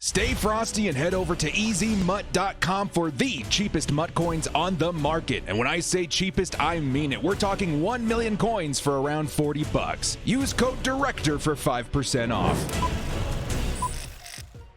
Stay frosty and head over to EasyMut.com for the cheapest MUT coins on the market. And when I say cheapest, I mean it. We're talking 1 million coins for around 40 bucks. Use code DIRECTOR for 5% off.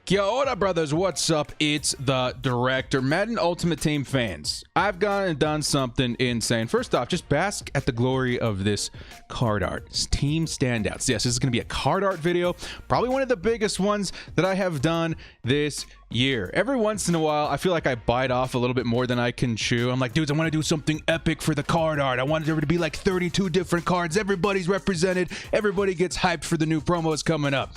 Kia ora, brothers. What's up? It's the Director. Madden Ultimate Team fans, I've gone and done something insane. First off, just bask at the glory of this card art. It's Team Standouts. Yes, this is going to be a card art video. Probably one of the biggest ones that I have done this year. Every once in a while, I feel like I bite off a little bit more than I can chew. I'm like, dudes, I want to do something epic for the card art. I want there to be like 32 different cards. Everybody's represented. Everybody gets hyped for the new promos coming up.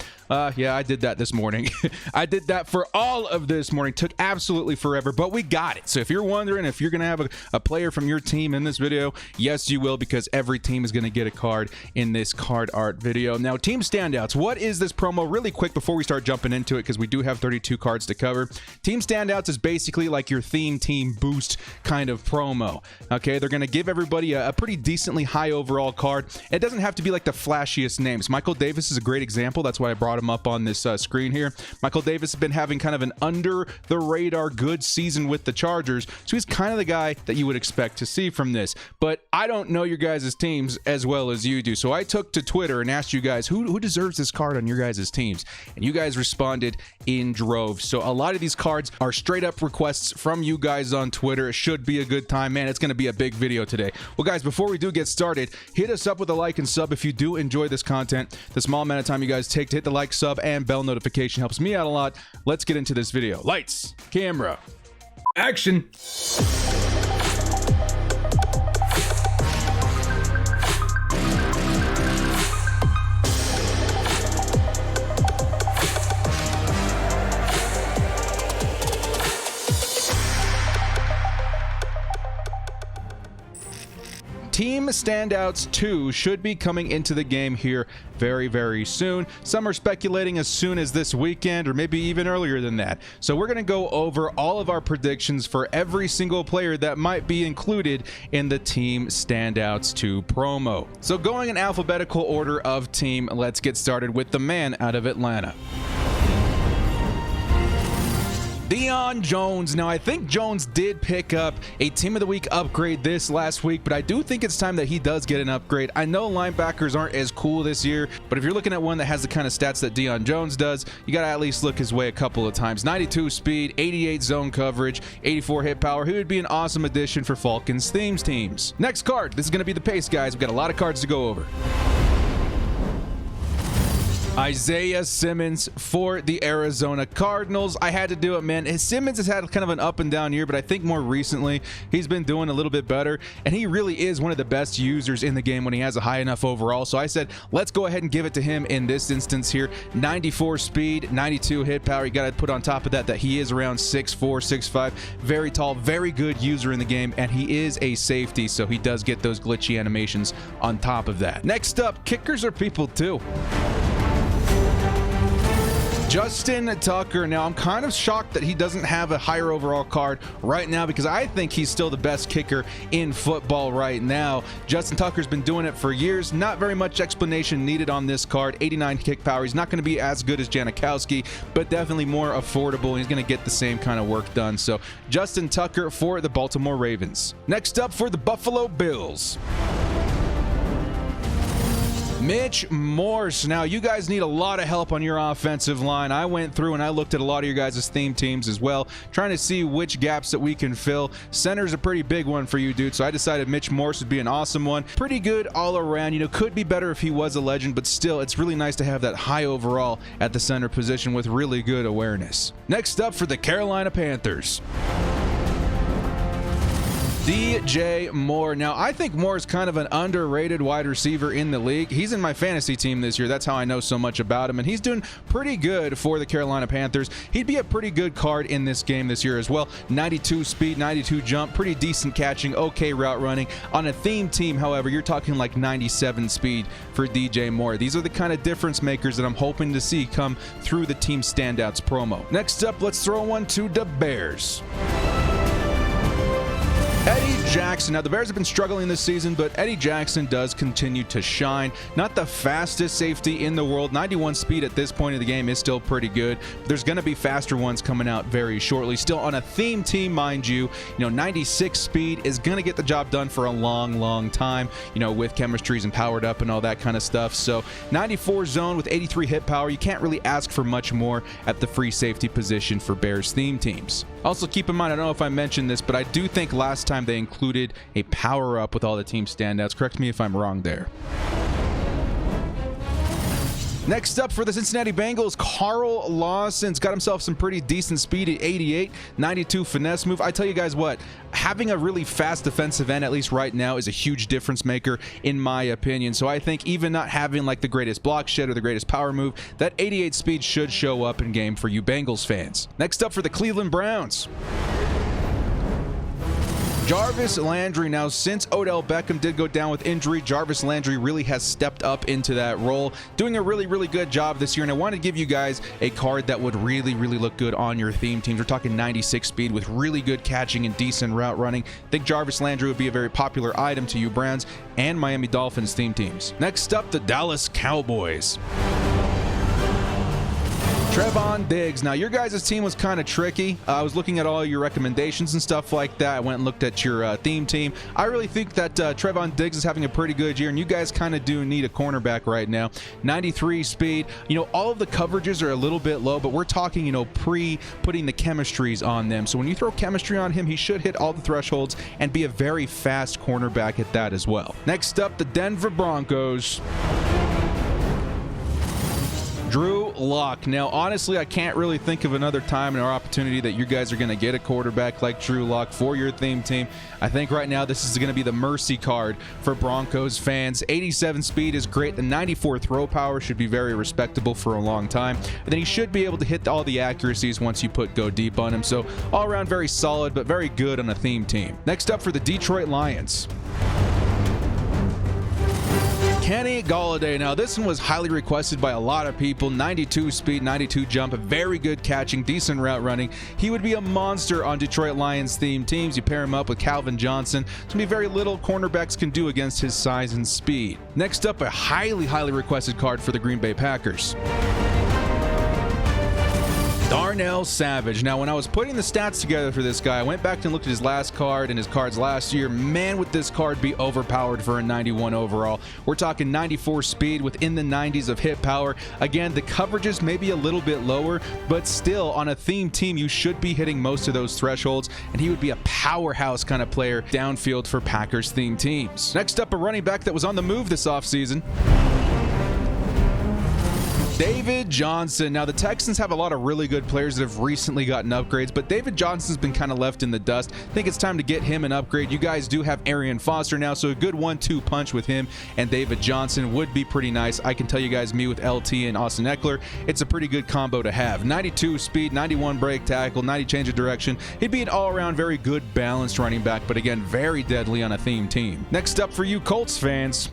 Yeah, I did that this morning. I did that for all of this morning. Took absolutely forever, but we got it. So if you're wondering if you're going to have a player from your team in this video, yes, you will, because every team is going to get a card in this card art video. Now, Team Standouts, what is this promo? Really quick before we start jumping into it, because we do have 32 cards to cover. Team Standouts is basically like your theme team boost kind of promo. Okay, they're going to give everybody a pretty decently high overall card. It doesn't have to be like the flashiest names. Michael Davis is a great example. That's why I brought him up on this screen here. Michael Davis has been having kind of an under the radar good season with the Chargers, so he's kind of the guy that you would expect to see from this. But I don't know your guys' teams as well as you do, so I took to Twitter and asked you guys who deserves this card on your guys' teams, and you guys responded in droves. So a lot of these cards are straight up requests from you guys on Twitter. It should be a good time, man. It's going to be a big video today. Well, guys, before we do get started, hit us up with a like and sub if you do enjoy this content. The small amount of time you guys take to hit the like, sub, and bell notification helps me out a lot. Let's get into this video. Lights, camera, action. Team Standouts 2 should be coming into the game here very, very soon. Some are speculating as soon as this weekend or maybe even earlier than that. So we're going to go over all of our predictions for every single player that might be included in the Team Standouts 2 promo. So going in alphabetical order of team, let's get started with the man out of Atlanta. Deion Jones. Now, I think Jones did pick up a Team of the Week upgrade this last week, but I do think it's time that he does get an upgrade. I know linebackers aren't as cool this year, but if you're looking at one that has the kind of stats that Deion Jones does, you got to at least look his way a couple of times. 92 speed, 88 zone coverage, 84 hit power. He would be an awesome addition for Falcons themes teams. Next card. This is going to be the pace, guys. We've got a lot of cards to go over. Isaiah Simmons for the Arizona Cardinals. I had to do it, man. Simmons has had kind of an up and down year, but I think more recently he's been doing a little bit better, and he really is one of the best users in the game when he has a high enough overall. So I said, let's go ahead and give it to him in this instance here. 94 speed, 92 hit power. You got to put on top of that he is around 6'4", 6'5", very tall, very good user in the game, and he is a safety, so he does get those glitchy animations on top of that. Next up, kickers are people too. Justin Tucker. Now, I'm kind of shocked that he doesn't have a higher overall card right now, because I think he's still the best kicker in football right now. Justin Tucker's been doing it for years. Not very much explanation needed on this card. 89 kick power. He's not going to be as good as Janikowski, but definitely more affordable. He's going to get the same kind of work done. So Justin Tucker for the Baltimore Ravens. Next up for the Buffalo Bills, Mitch Morse. Now, you guys need a lot of help on your offensive line. I went through and I looked at a lot of your guys' theme teams as well, trying to see which gaps that we can fill. Center's a pretty big one for you, dude, so I decided Mitch Morse would be an awesome one. Pretty good all around. You know, could be better if he was a legend, but still, it's really nice to have that high overall at the center position with really good awareness. Next up for the Carolina Panthers, DJ Moore. Now, I think Moore is kind of an underrated wide receiver in the league. He's in my fantasy team this year. That's how I know so much about him, and he's doing pretty good for the Carolina Panthers. He'd be a pretty good card in this game this year as well. 92 speed, 92 jump, pretty decent catching, okay route running. On a theme team, however, you're talking like 97 speed for DJ Moore. These are the kind of difference makers that I'm hoping to see come through the Team Standouts promo. Next up, let's throw one to the Bears. Eddie Jackson. Now, the Bears have been struggling this season, but Eddie Jackson does continue to shine. Not the fastest safety in the world. 91 speed at this point of the game is still pretty good. But there's going to be faster ones coming out very shortly. Still on a theme team, mind you. 96 speed is going to get the job done for a long time, with chemistries and powered up and all that kind of stuff. So 94 zone with 83 hit power. You can't really ask for much more at the free safety position for Bears theme teams. Also, keep in mind, I don't know if I mentioned this, but I do think last time they included a power-up with all the team standouts. Correct me if I'm wrong there. Next up for the Cincinnati Bengals, Carl Lawson's got himself some pretty decent speed at 88, 92 finesse move. I tell you guys what, having a really fast defensive end, at least right now, is a huge difference maker in my opinion. So I think even not having like the greatest block shed or the greatest power move, that 88 speed should show up in game for you Bengals fans. Next up for the Cleveland Browns, Jarvis Landry. Now, since Odell Beckham did go down with injury, Jarvis Landry really has stepped up into that role, doing a really good job this year. And I want to give you guys a card that would really look good on your theme teams. We're talking 96 speed with really good catching and decent route running. I think Jarvis Landry would be a very popular item to you Browns and Miami Dolphins theme teams. Next up, the Dallas Cowboys, Trevon Diggs. Now, your guys' team was kind of tricky. I was looking at all your recommendations and stuff like that. I went and looked at your theme team. I really think that Trevon Diggs is having a pretty good year, and you guys kind of do need a cornerback right now. 93 speed. All of the coverages are a little bit low, but we're talking, pre-putting the chemistries on them. So when you throw chemistry on him, he should hit all the thresholds and be a very fast cornerback at that as well. Next up, the Denver Broncos, Drew Lock. Now, honestly, I can't really think of another time or opportunity that you guys are going to get a quarterback like Drew Lock for your theme team. I think right now this is going to be the mercy card for Broncos fans. 87 speed is great. The 94 throw power should be very respectable for a long time. And then he should be able to hit all the accuracies once you put go deep on him. So all around very solid, but very good on a theme team. Next up for the Detroit Lions, Kenny Gallaudet. Now, this one was highly requested by a lot of people. 92 speed, 92 jump, very good catching, decent route running. He would be a monster on Detroit Lions themed teams. You pair him up with Calvin Johnson. It's going to be very little cornerbacks can do against his size and speed. Next up, a highly requested card for the Green Bay Packers, Darnell Savage. Now, when I was putting the stats together for this guy, I went back and looked at his last card and his cards last year. Man, would this card be overpowered for a 91 overall. We're talking 94 speed within the 90s of hit power. Again, the coverages may be a little bit lower, but still on a theme team, you should be hitting most of those thresholds, and he would be a powerhouse kind of player downfield for Packers theme teams. Next up, a running back that was on the move this offseason, David Johnson. Now, the Texans have a lot of really good players that have recently gotten upgrades, but David Johnson's been kind of left in the dust. I think it's time to get him an upgrade. You guys do have Arian Foster now, so a good 1-2 punch with him and David Johnson would be pretty nice. I can tell you guys, me with LT and Austin Eckler, it's a pretty good combo to have. 92 speed, 91 break tackle, 90 change of direction. He'd be an all-around very good balanced running back, but again, very deadly on a theme team. Next up for you Colts fans,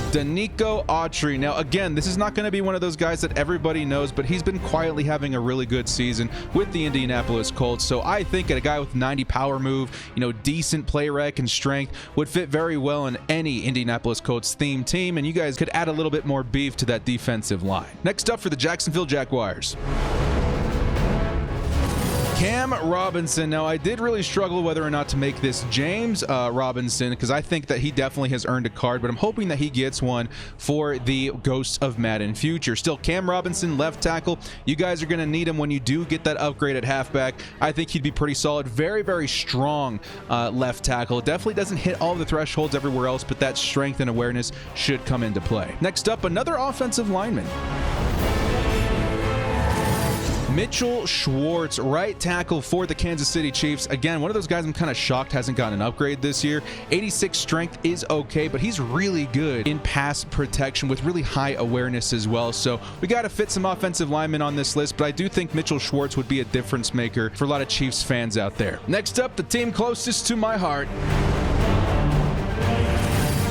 Denico Autry. Now, again, this is not going to be one of those guys that everybody knows, but he's been quietly having a really good season with the Indianapolis Colts. So I think a guy with 90 power move, decent play rec and strength would fit very well in any Indianapolis Colts theme team, and you guys could add a little bit more beef to that defensive line. Next up for the Jacksonville Jaguars, Cam Robinson. Now, I did really struggle whether or not to make this James Robinson, because I think that he definitely has earned a card, but I'm hoping that he gets one for the Ghosts of Madden future. Still, Cam Robinson, left tackle. You guys are going to need him when you do get that upgrade at halfback. I think he'd be pretty solid. Very strong left tackle. Definitely doesn't hit all the thresholds everywhere else, but that strength and awareness should come into play. Next up, another offensive lineman, Mitchell Schwartz, right tackle for the Kansas City Chiefs. Again, one of those guys I'm kind of shocked hasn't gotten an upgrade this year. 86 strength is okay, but he's really good in pass protection with really high awareness as well. So we got to fit some offensive linemen on this list, but I do think Mitchell Schwartz would be a difference maker for a lot of Chiefs fans out there. Next up, the team closest to my heart,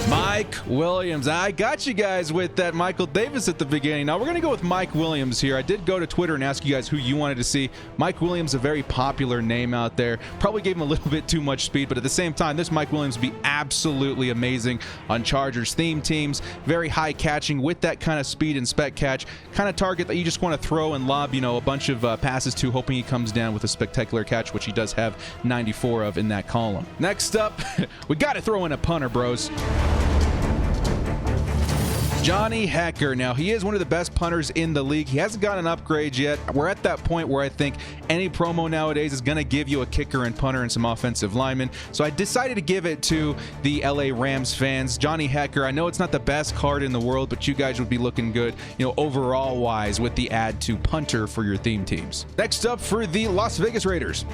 Mike Williams. I got you guys with that Michael Davis at the beginning. Now we're going to go with Mike Williams here. I did go to Twitter and ask you guys who you wanted to see. Mike Williams, a very popular name out there. Probably gave him a little bit too much speed, but at the same time, this Mike Williams would be absolutely amazing on Chargers theme teams. Very high catching with that kind of speed and spec catch. Kind of target that you just want to throw and lob, a bunch of passes to, hoping he comes down with a spectacular catch, which he does have 94 of in that column. Next up, we got to throw in a punter, bros. Johnny Hekker. Now, he is one of the best punters in the league. He hasn't gotten an upgrade yet. We're at that point where I think any promo nowadays is going to give you a kicker and punter and some offensive linemen. So I decided to give it to the LA Rams fans. Johnny Hekker, I know it's not the best card in the world, but you guys would be looking good, overall wise with the add to punter for your theme teams. Next up for the Las Vegas Raiders,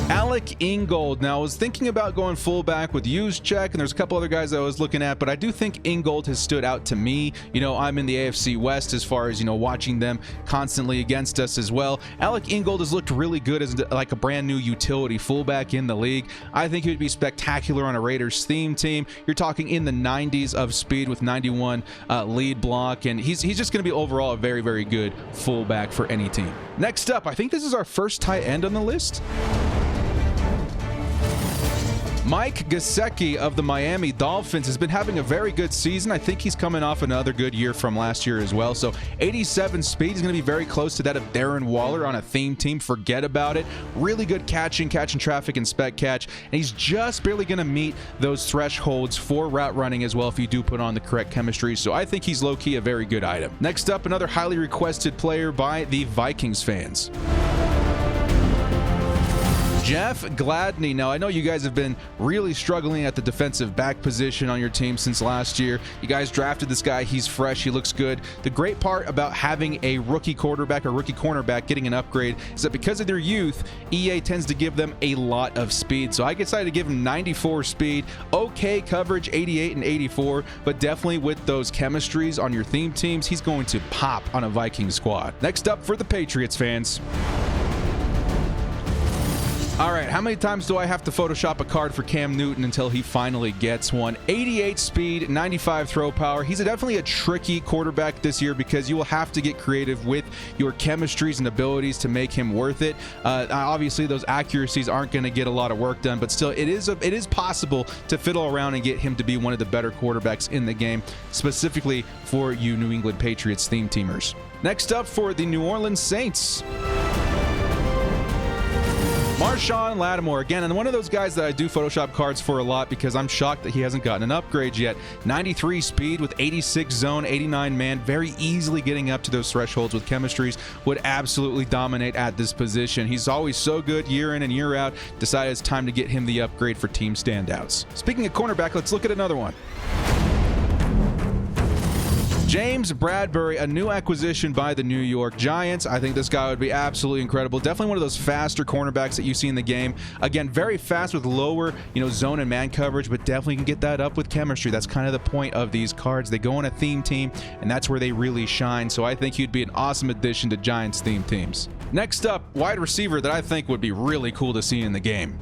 Alec Ingold. Now, I was thinking about going fullback with Juszczyk, and there's a couple other guys I was looking at, but I do think Ingold has stood out to me. I'm in the AFC West as far as, watching them constantly against us as well. Alec Ingold has looked really good as like a brand new utility fullback in the league. I think he would be spectacular on a Raiders theme team. You're talking in the 90s of speed with 91 lead block, and he's just going to be overall a very, very good fullback for any team. Next up, I think this is our first tight end on the list. Mike Gesicki of the Miami Dolphins has been having a very good season. I think he's coming off another good year from last year as well. So 87 speed is going to be very close to that of Darren Waller on a theme team. Forget about it. Really good catching traffic and spec catch. And he's just barely going to meet those thresholds for route running as well if you do put on the correct chemistry. So I think he's low-key a very good item. Next up, another highly requested player by the Vikings fans, Jeff Gladney. Now, I know you guys have been really struggling at the defensive back position on your team since last year. You guys drafted this guy. He's fresh. He looks good. The great part about having a rookie quarterback or rookie cornerback getting an upgrade is that because of their youth, EA tends to give them a lot of speed. So I decided to give him 94 speed, okay coverage, 88 and 84, but definitely with those chemistries on your theme teams, he's going to pop on a Viking squad. Next up for the Patriots fans. All right, how many times do I have to Photoshop a card for Cam Newton until he finally gets one? 88 speed, 95 throw power. He's definitely a tricky quarterback this year because you will have to get creative with your chemistries and abilities to make him worth it. Obviously, those accuracies aren't going to get a lot of work done, but still, it is possible to fiddle around and get him to be one of the better quarterbacks in the game, specifically for you New England Patriots theme teamers. Next up for the New Orleans Saints, Marshon Lattimore, again, and one of those guys that I do Photoshop cards for a lot because I'm shocked that he hasn't gotten an upgrade yet. 93 speed with 86 zone, 89 man, very easily getting up to those thresholds with chemistries, would absolutely dominate at this position. He's always so good year in and year out. Decided it's time to get him the upgrade for team standouts. Speaking of cornerback, let's look at another one. James Bradbury, a new acquisition by the New York Giants. I think this guy would be absolutely incredible. Definitely one of those faster cornerbacks that you see in the game. Again, very fast with lower, zone and man coverage, but definitely can get that up with chemistry. That's kind of the point of these cards. They go on a theme team, and that's where they really shine. So I think he'd be an awesome addition to Giants theme teams. Next up, wide receiver that I think would be really cool to see in the game,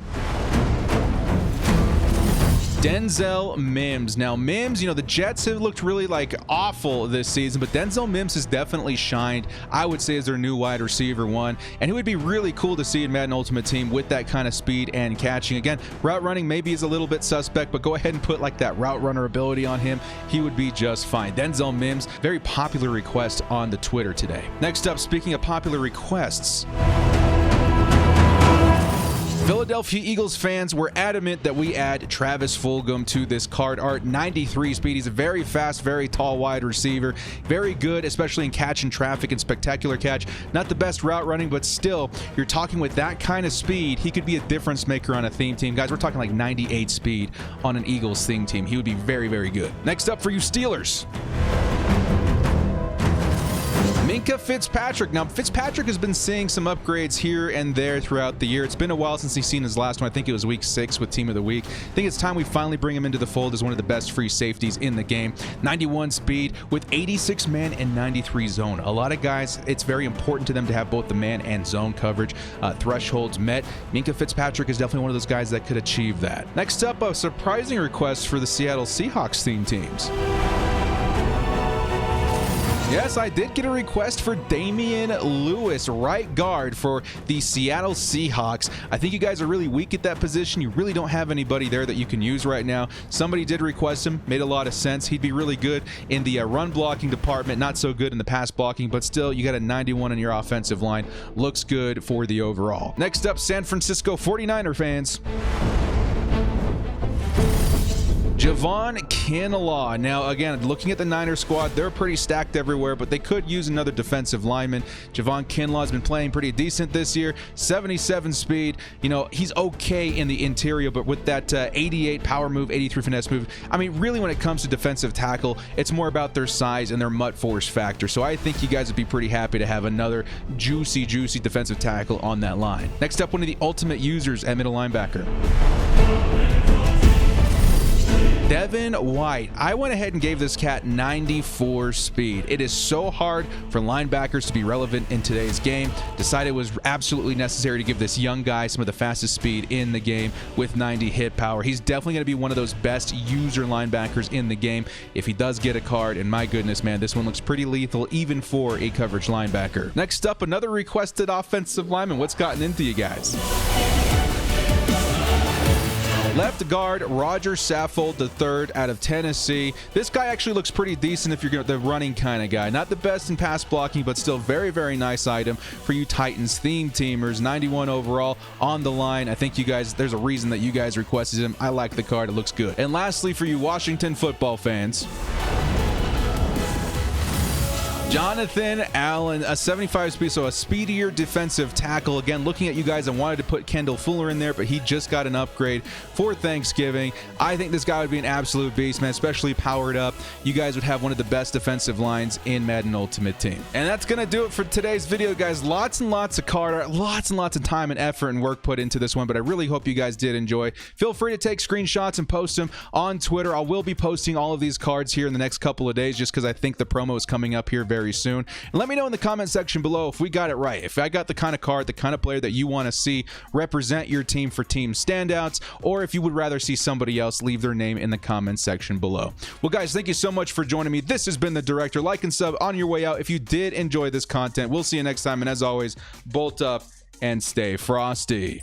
Denzel Mims. Now, Mims, the Jets have looked really awful this season, but Denzel Mims has definitely shined, I would say, as their new wide receiver one, and it would be really cool to see in Madden Ultimate Team with that kind of speed and catching. Again, route running maybe is a little bit suspect, but go ahead and put that route runner ability on him. He would be just fine. Denzel Mims, very popular request on the Twitter today. Next up, speaking of popular requests, Philadelphia Eagles fans were adamant that we add Travis Fulgham to this card art. 93 speed. He's a very fast, very tall wide receiver. Very good, especially in catching traffic and spectacular catch. Not the best route running, but still, you're talking with that kind of speed, he could be a difference maker on a theme team. Guys, we're talking 98 speed on an Eagles theme team. He would be very, very good. Next up for you Steelers, Minkah Fitzpatrick. Now, Fitzpatrick has been seeing some upgrades here and there throughout the year. It's been a while since he's seen his last one. I think it was week 6 with Team of the Week. I think it's time we finally bring him into the fold as one of the best free safeties in the game. 91 speed with 86 man and 93 zone. A lot of guys, it's very important to them to have both the man and zone coverage thresholds met. Minkah Fitzpatrick is definitely one of those guys that could achieve that. Next up, a surprising request for the Seattle Seahawks theme teams. Yes, I did get a request for Damien Lewis, right guard for the Seattle Seahawks. I think you guys are really weak at that position. You really don't have anybody there that you can use right now. Somebody did request him, made a lot of sense. He'd be really good in the run blocking department, not so good in the pass blocking, but still, you got a 91 in your offensive line. Looks good for the overall. Next up, San Francisco 49er fans. Javon Kinlaw. Now, again, looking at the Niners squad, they're pretty stacked everywhere, but they could use another defensive lineman. Javon Kinlaw has been playing pretty decent this year. 77 speed. You know, he's okay in the interior, but with that 88 power move, 83 finesse move, I mean, really, when it comes to defensive tackle, it's more about their size and their mutt force factor. So I think you guys would be pretty happy to have another juicy defensive tackle on that line. Next up, one of the ultimate users at middle linebacker. Devon White. I went ahead and gave this cat 94 speed. It is so hard for linebackers to be relevant in today's game. Decided it was absolutely necessary to give this young guy some of the fastest speed in the game with 90 hit power. He's definitely going to be one of those best user linebackers in the game if he does get a card, and my goodness, man, this one looks pretty lethal even for a coverage linebacker. Next up, another requested offensive lineman. What's gotten into you guys? Left guard Roger Saffold III out of Tennessee. This guy actually looks pretty decent if you're the running kind of guy. Not the best in pass blocking, but still very, very nice item for you Titans theme teamers. 91 overall on the line. I think you guys, there's a reason that you guys requested him. I like the card. It looks good. And lastly, for you Washington football fans, Jonathan Allen, a 75 speed, so a speedier defensive tackle. Again, looking at you guys, I wanted to put Kendall Fuller in there, but he just got an upgrade for Thanksgiving. I think this guy would be an absolute beast, man, especially powered up. You guys would have one of the best defensive lines in Madden Ultimate Team. And that's going to do it for today's video, guys. Lots and lots of card art, lots and lots of time and effort and work put into this one, but I really hope you guys did enjoy. Feel free to take screenshots and post them on Twitter. I will be posting all of these cards here in the next couple of days just because I think the promo is coming up here very soon. And let me know in the comment section below if we got it right, if I got the kind of card, the kind of player that you want to see represent your team for team standouts, or if you would rather see somebody else, leave their name in the comment section below. Well, guys, thank you so much for joining me. This has been The Director. Like and sub on your way out if you did enjoy this content. We'll see you next time, and as always, bolt up and stay frosty.